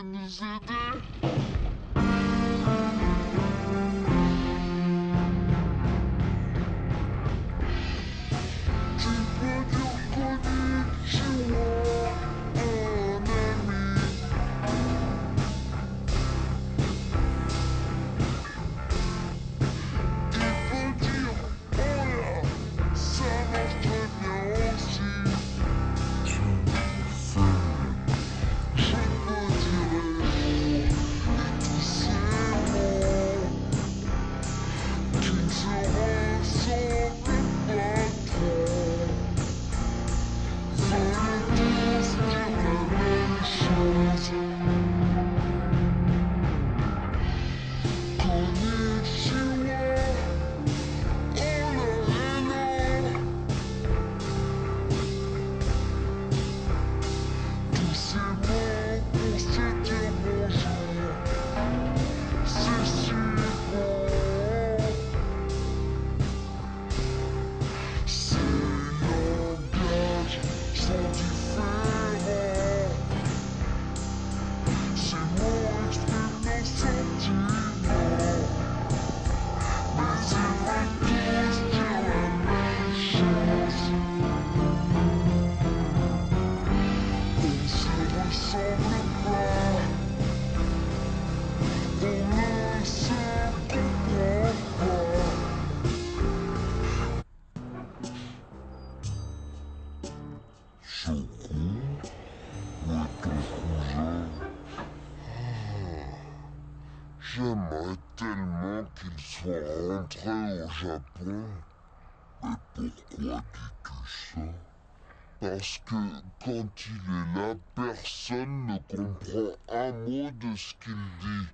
nous aider? Tu peux dire konnichiwa, mon ami. Il peut dire hola, ça marche très bien aussi. Je peux dire hello, et tous ces mots qui ne se ressemblent pas trop veulent tous dire la même chose. Konnichiwa, hola, hello. Tous ces mots pour se dire bonjour, c'est si beau. Ces langages sont différents. Ces mots expriment nos sentiments. Mais ils veulent tous dire la même chose. On se ressemble pas. On ne se comprend pas. Choco, où est ton cousin? J'aimerais tellement qu'il soit rentré au Japon. Mais pourquoi dis-tu ça? Parce que quand il est là, personne ne comprend un mot de ce qu'il dit.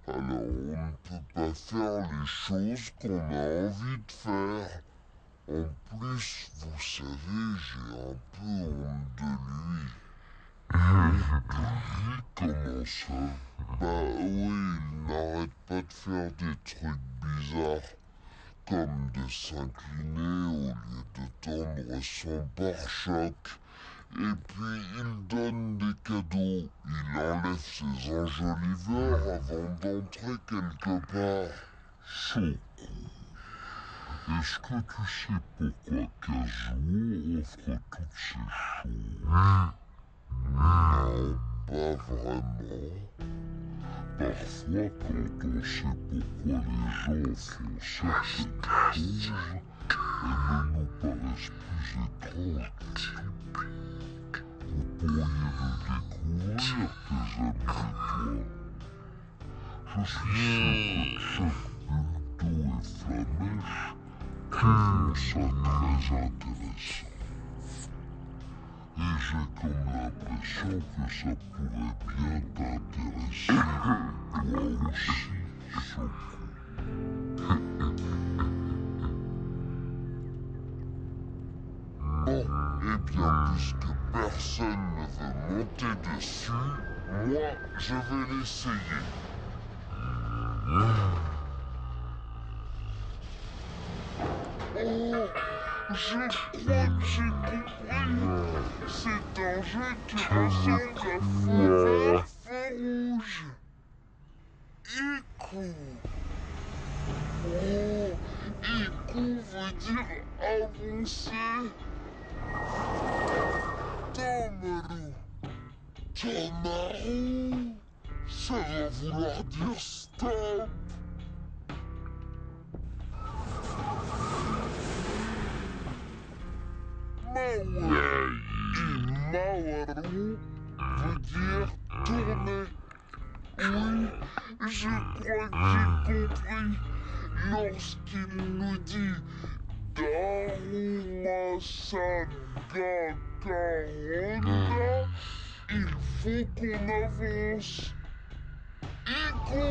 Alors on ne peut pas faire les choses qu'on a envie de faire. En plus, vous savez, j'ai un peu honte de lui. Comment ça? Bah oui, il n'arrête pas de faire des trucs bizarres, comme de s'incliner au lieu de tendre son pare-choc. Et puis il donne des cadeaux, il enlève ses enjoliveurs avant d'entrer quelque part. Choco, est-ce que tu sais pourquoi Kazuo offre toutes ces choses? Non, pas vraiment. Parfois, quand on sait pourquoi les gens font certaines choses, elles ne nous paraissent plus étranges du tout. Vous pourriez le découvrir, tes amis et toi. Je suis sûr que Chuck, Buldo et Flamèche trouvent ça très intéressant. Et j'ai comme l'impression que ça pourrait bien t'intéresser, toi aussi, Choco. Bon, eh bien, puisque personne ne veut monter dessus, moi, je vais l'essayer. Oh, je crois que j'ai compris. C'est un jeu qui ressemble à feu vert, feu rouge. Iku. Oh, Iku veut dire avancer. Tomaru. Tomaru. Ça va vouloir dire stop. Mawa. Et Mawaru veut dire tourner. Oui, je crois que j'ai compris. Lorsqu'il nous dit Daruma-san Gakaronda, il faut qu'on avance. Iku!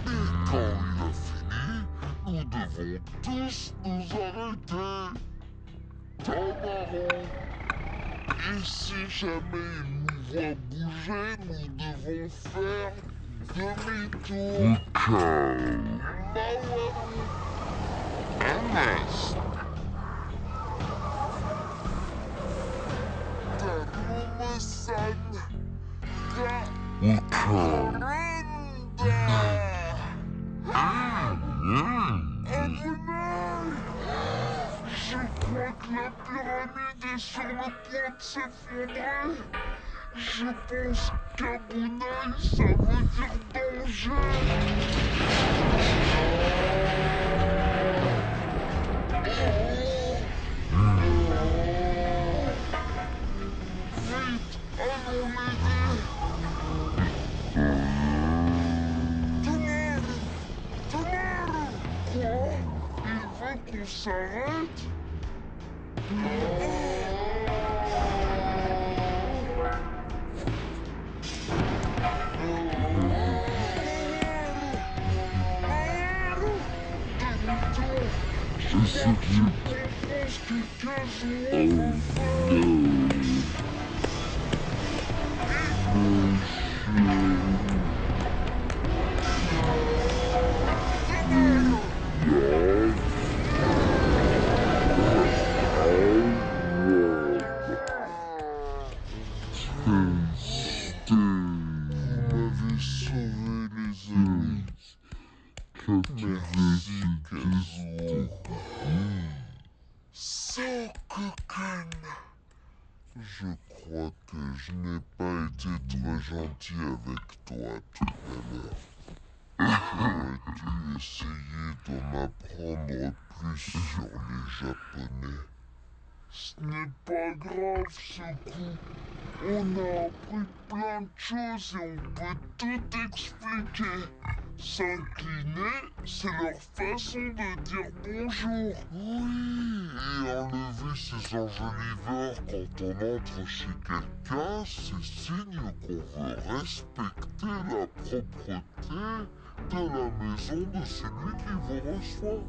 Et quand il a fini, nous devons tous nous arrêter. Tamaru! Et si jamais il nous voit bouger, nous devons faire demi-tour. Mawaru! Ernest! Daruma-san Ok. Je crois que la pyramide est sur le point de s'effondrer. Je pense qu'Abunaï, ça veut dire danger. Vite, allons l'aider. Tonnerre! Tonnerre! Quoi? Il veut qu'on s'arrête? Je sais que je comprends ce que Kazuo veut faire. Vous m'avez sauvé, les amis. Merci, Kazuo. Sokokan. Je crois que je n'ai pas été très gentil avec toi tout à l'heure. J'aurais dû essayer d'en apprendre plus sur les Japonais. Ce n'est pas grave ce coup. On a appris plein de choses et on peut tout expliquer. S'incliner, c'est leur façon de dire bonjour. Oui, et enlever ses enjoliveurs quand on entre chez quelqu'un, c'est signe qu'on veut respecter la propreté de la maison de celui qui vous reçoit.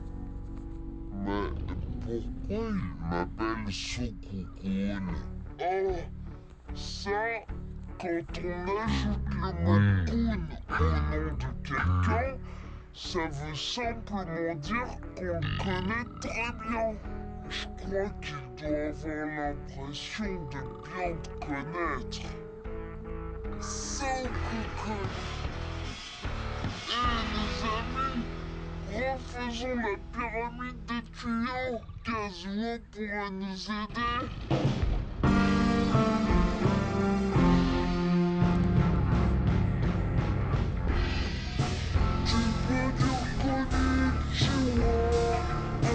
Mais pourquoi il m'appelle Sokukun? Oh, ça, quand on ajoute le mot kun au nom de quelqu'un, ça veut simplement dire qu'on le connaît très bien. Je crois qu'il doit avoir l'impression de bien te connaître. Sokukun. Les amis, refaisons la pyramide des tuyaux. Kazuo pourrait nous aider. Tu peux dire konnichiwa, un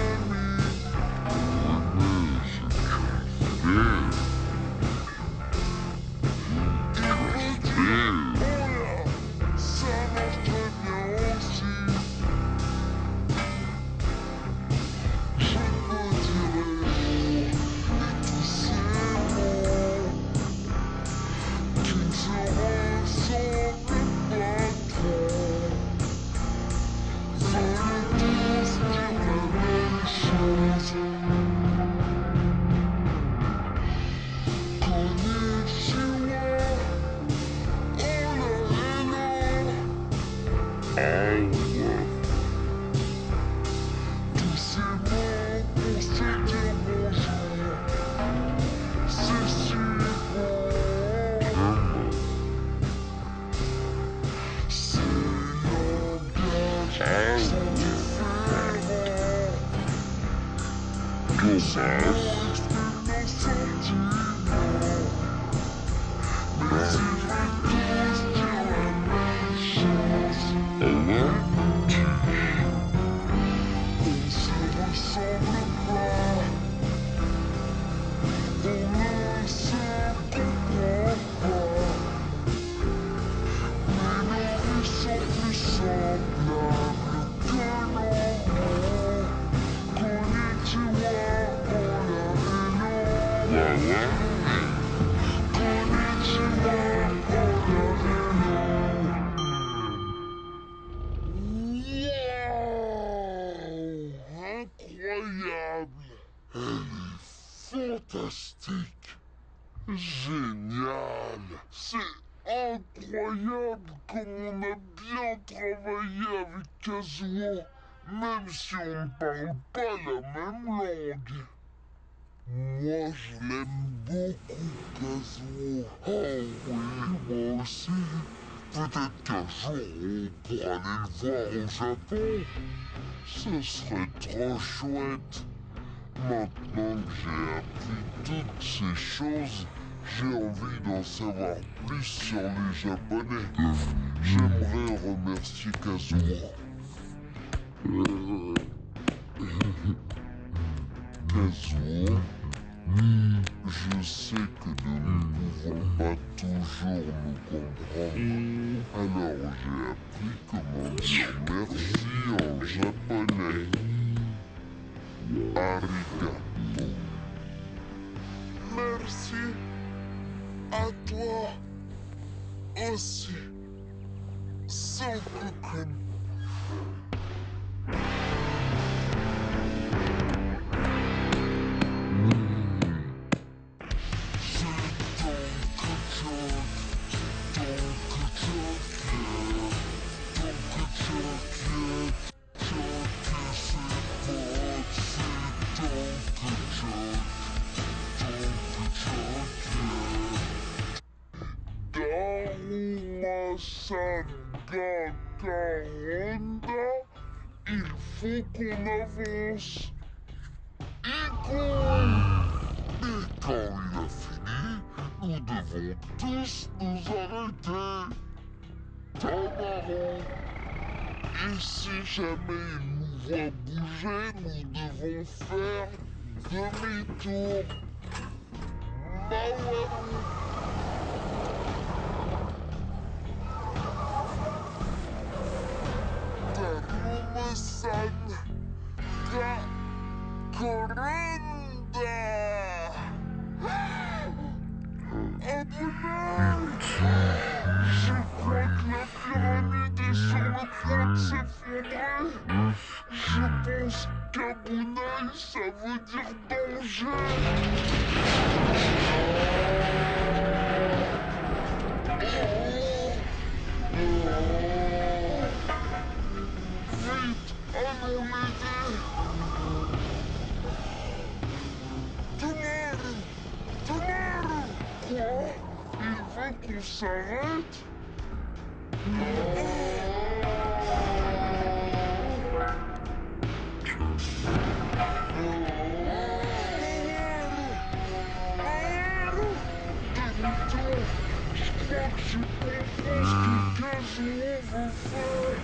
ami. Oui, c'est bien. Il peut dire hola, ça marche très bien aussi. Je peux dire hello, et tous ces mots qui ne se ressemblent pas trop. Veulent tous dire la même chose. Konnichiwa, hola, hello. Tous ces mots pour se dire bonjour, c'est si beau. Ces langages sont différents. Ces mots expriment nos sentiments. Mais ils veulent tous dire la même chose. On se ressemble pas. On ne se comprend pas. Mais nos vies sont plus semblables que nos mots. Konnichiwa, hola, hello. Konnichiwa, hola, hello. Wow! Incroyable! Elle est fantastique! Génial! C'est incroyable comme on a bien travaillé avec Kazuo, même si on ne parle pas la même langue. Moi, je l'aime beaucoup, Kazuo. Oh oui, moi aussi. Peut-être qu'un jour, on pourra aller le voir au Japon. Ce serait trop chouette. Maintenant que j'ai appris toutes ces choses, j'ai envie d'en savoir plus sur les Japonais. J'aimerais remercier Kazuo. Kazuo, je sais que nous ne pouvons pas toujours nous comprendre. Alors j'ai appris comment dire merci en japonais. Arigato. Merci à toi aussi, Sangoku-kun. Sangaka-Honda, il faut qu'on avance. Igo! Et quand il a fini, nous devons tous nous arrêter. Tamaru! Et si jamais il nous voit bouger, nous devons faire demi-tour. Mawaru! Daruma-san ga Koranda! Je crois que la pyramide est sur le point de s'effondrer. Je pense qu'Abunai, ça veut dire danger. Vite, allons l'aider. Tomaru! Tomaru! Quoi? Il veut qu'on s'arrête? Demi-tour! Je crois que je comprends ce que Kazuo veut faire.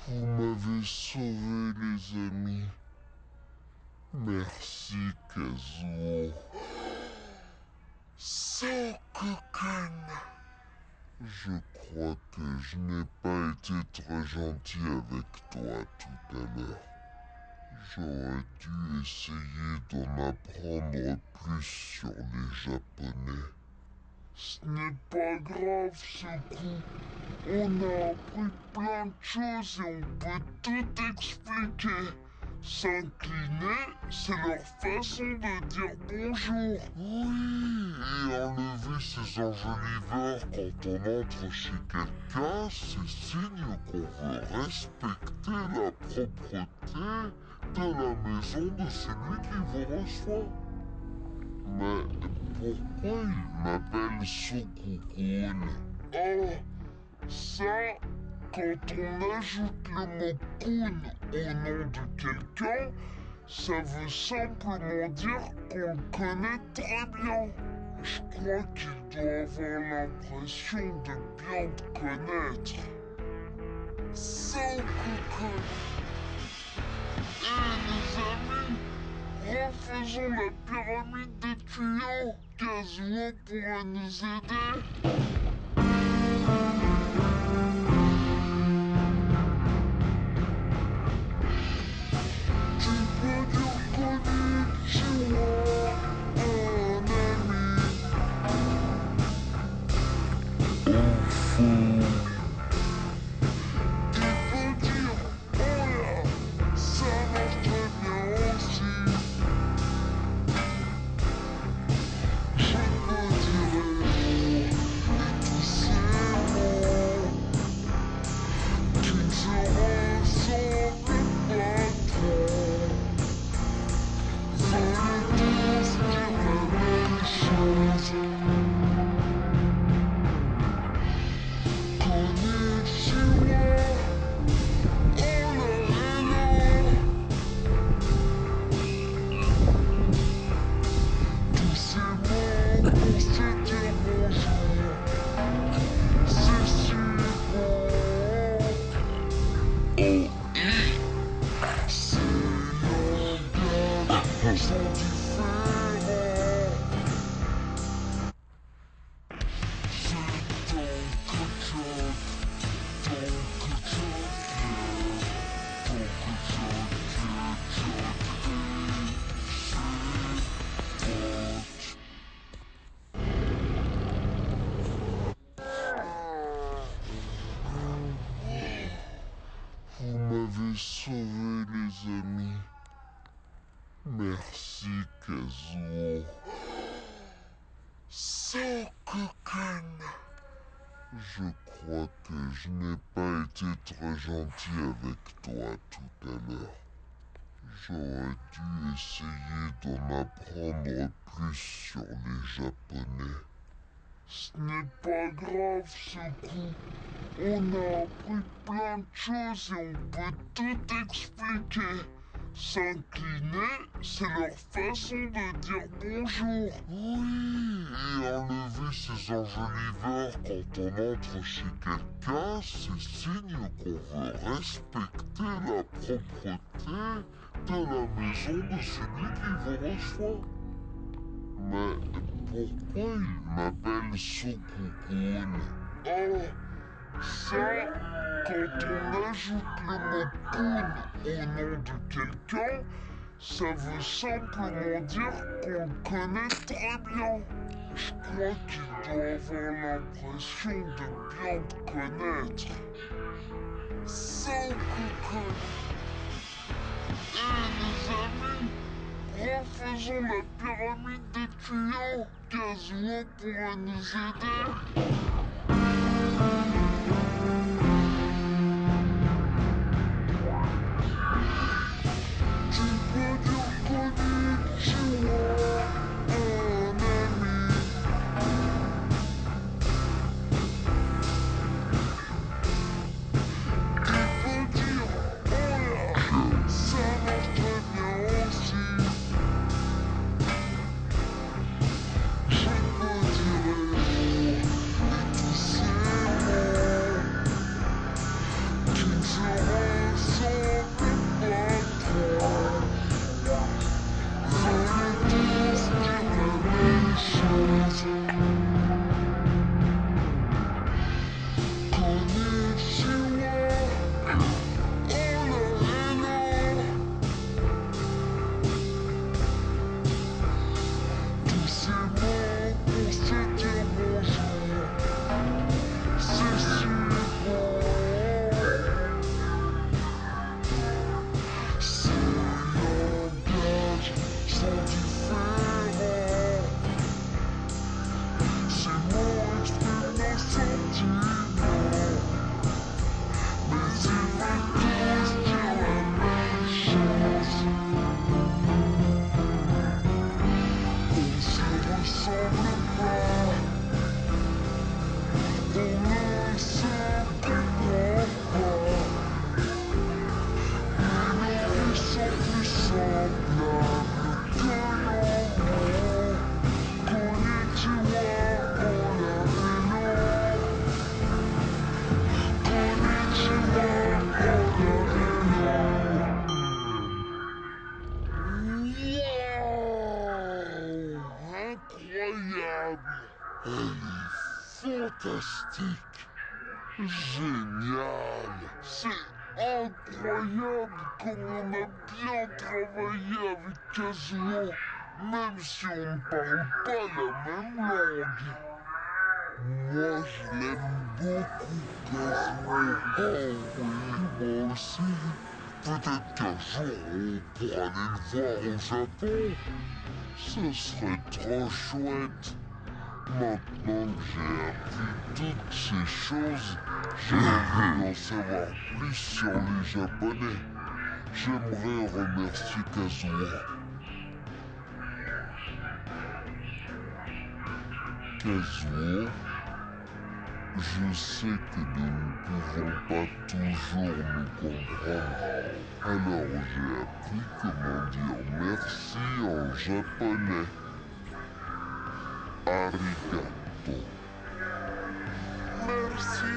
Vous m'avez sauvé, les amis. Merci, Kazuo. Sangoku-kun. Je crois que je n'ai pas été très gentil avec toi tout à l'heure. J'aurais dû essayer d'en apprendre plus sur les Japonais. Ce n'est pas grave, ce coup. On a appris plein de choses et on peut tout expliquer. S'incliner, c'est leur façon de dire bonjour. Oui, et enlever ses enjoliveurs quand on entre chez quelqu'un, c'est signe qu'on veut respecter la propreté de la maison de celui qui vous reçoit. Mais pourquoi il m'appelle Sokukun? Oh, ça, quand on ajoute le mot kun au nom de quelqu'un, ça veut simplement dire qu'on le connaît très bien. Je crois qu'il doit avoir l'impression de bien te connaître. Sokukun. Et les amis, refaisons la pyramide des tuyaux. Kazuo pourrait nous aider. Tu peux dire konnichiwa, un ami. Au fond. Il peut dire hola, ça marche sont différents. C'est tant que choc, tant que choc, tant que choc, Vous m'avez sauvé, les amis. Merci, Kazuo. Sangoku-kun. Je crois que je n'ai pas été très gentil avec toi tout à l'heure. J'aurais dû essayer d'en apprendre plus sur les Japonais. Ce n'est pas grave ce coup. On a appris plein de choses et on peut tout expliquer. S'incliner, c'est leur façon de dire bonjour. Oui, et enlever ses enjoliveurs quand on entre chez quelqu'un, c'est signe qu'on veut respecter la propreté de la maison de celui qui vous reçoit. Mais pourquoi il m'appelle Sokukun? Oh, ça, quand on ajoute le mot kun au nom de quelqu'un, ça veut simplement dire qu'on le connaît très bien. Je crois qu'il doit avoir l'impression de bien te connaître. Sokukun. Les amis, refaisons la pyramide des tuyaux. Kazuo pourrait nous aider. Tu peux dire konnichiwa, un ami. Tu peux dire hola, ça marche très bien aussi. Je peux dire hello, et tous ces mots qui ne se ressemblent pas trop. Veulent tous dire la même chose. Konnichiwa, hola, hello. Tous ces mots pour se dire bonjour, c'est si beau. Ces langages sont différents. Ces mots expriment nos sentiments, mais ils veulent tous dire la même chose. On se ressemble pas, on ne se comprend pas, mais nos vies sont plus semblables que nos mots. Konnichiwa, hola, hello. Konnichiwa, hola, hello. Wow! Incroyable! Elle est fantastique! Génial! C'est incroyable comme on a bien travaillé avec Kazuo, même si on ne parle pas la même langue. Moi, je l'aime beaucoup, Kazuo. Oh oui, moi aussi. Peut-être qu'un jour, on pourra aller le voir au Japon. Ce serait trop chouette. Maintenant que j'ai appris toutes ces choses, j'ai envie d'en savoir plus sur les Japonais. J'aimerais remercier Kazuo. Kazuo, je sais que nous ne pouvons pas toujours nous comprendre. Alors j'ai appris comment dire merci en japonais. Arigato. Merci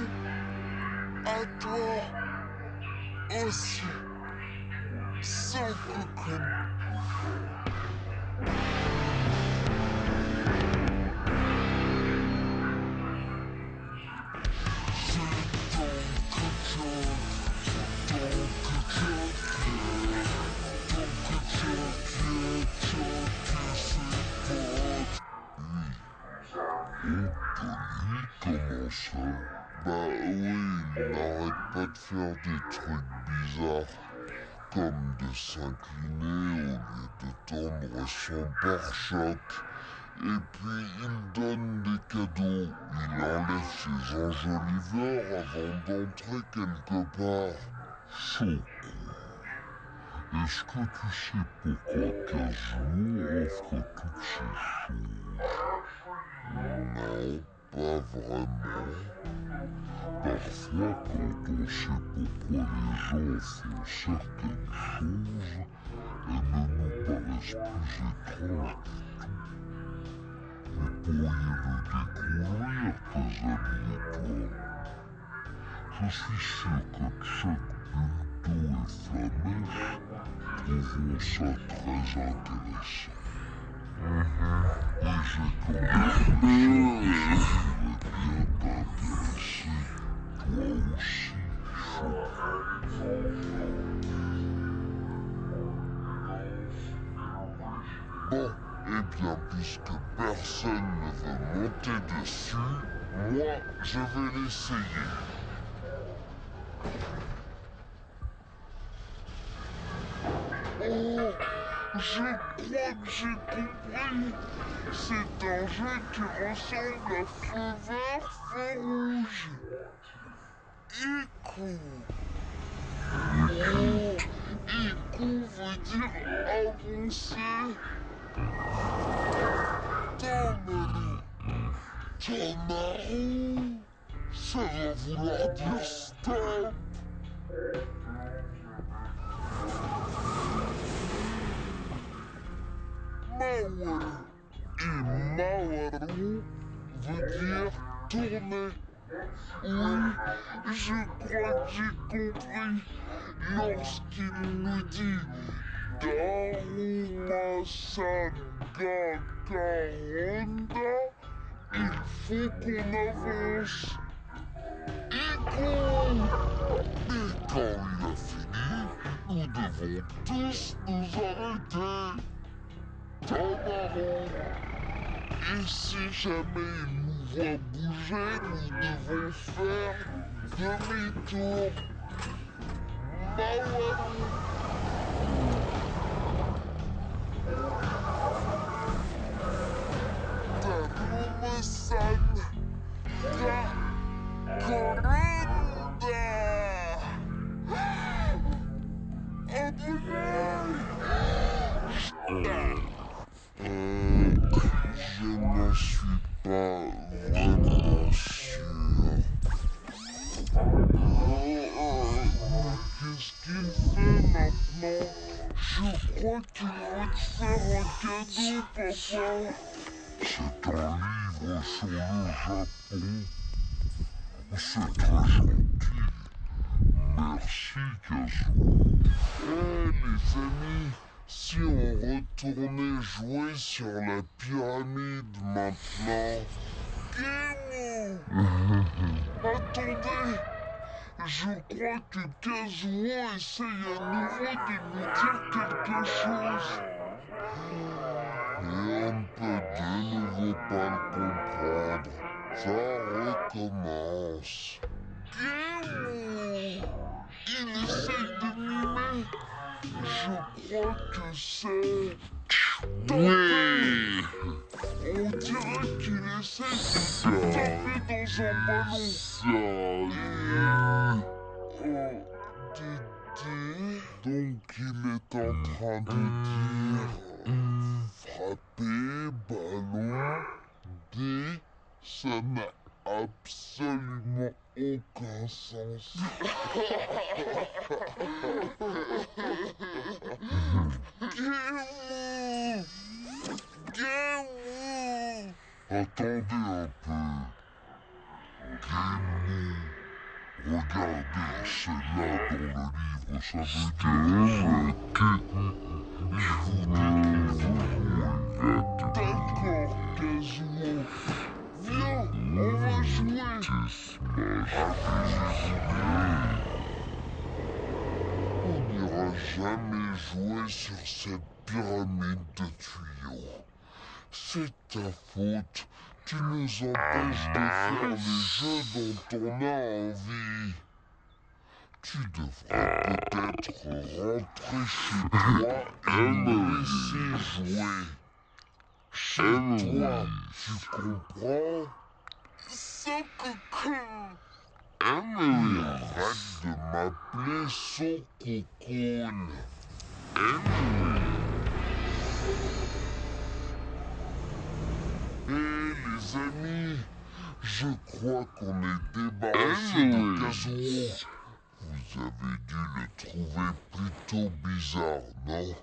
à toi aussi, Sangoku-kun. comment ça? Bah oui, il n'arrête pas de faire des trucs bizarres, comme de s'incliner au lieu de tendre son pare-choc. Et puis il donne des cadeaux, il enlève ses enjoliveurs avant d'entrer quelque part. Choco, est-ce que tu sais pourquoi Kazuo offre toutes ces choses? Non, pas vraiment. Parfois, quand on sait pourquoi les gens font certaines choses, elles ne nous paraissent plus étranges du tout. Vous pourriez le découvrir, tes amis et toi. Je suis sûr que Chuck, Bulto et Flamèche trouveront ça très intéressant. Et j'ai comme l'impression que ça pourrait bien t'intéresser, toi aussi, Choco. Bon, eh bien, puisque personne ne veut monter dessus, moi, je vais l'essayer. Oh, je crois que j'ai compris. C'est un jeu qui ressemble à feu vert, feu rouge. Iku. Oh, Iku veut dire avancer. Tamaru. Tamaru. Ça va vouloir dire stop. Mawaru. Et Mawaru veut dire tourner. Oui, je crois que j'ai compris. Lorsqu'il nous dit Daruma-san ga Karonda, il faut qu'on avance. Iku! Et quand il a fini, nous devons tous nous arrêter. Tamaru! Et si jamais il nous voit bouger, nous devons faire demi-tour. Mawaru! Daruma-san ga Karonda! Je n'en suis pas vraiment sûr. Qu'est-ce qu'il fait maintenant? Je crois qu'il veut te faire un cadeau, papa. C'est un livre sur le Japon. C'est très gentil. Merci, Kazuo. Les amis, si on retournait jouer sur la pyramide maintenant. Gemu! Attendez! Je crois que Kazuo essaye à nouveau de nous dire quelque chose. Et on ne peut de nouveau pas le comprendre. Ça recommence. Gemu! Il essaye de mimer. Je crois que c'est... Oui! On dirait qu'il essaie de taper dans un ballon. Dédé... Donc il est en train de dire... frapper, ballon, dé... Ça n'a absolument aucun sens. Gemu! Gemu! Attendez un peu. Gemu. Regardez, c'est là dans le livre, ça veut dire je vous dis qu'il faut jouer. D'accord, Kazuo. Viens, on va jouer. On n'ira jamais jouer sur cette pyramide de tuyaux. C'est ta faute. Tu nous empêches de faire les jeux dont on a envie. Tu devrais peut-être rentrer chez toi et nous laisser jouer. Chez toi, tu comprends? Emily, arrête de m'appeler son cocoon. Emily. Hé les amis, je crois qu'on est débarrassé de Kazuo. Vous avez dû le trouver plutôt bizarre, non?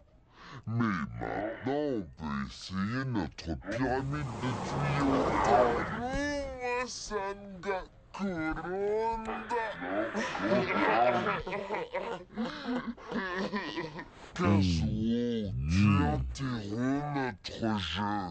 Mais maintenant, on peut essayer notre pyramide de tuyaux. Haruma Sanga Kurunda. Kazuo, tu interromps notre jeu.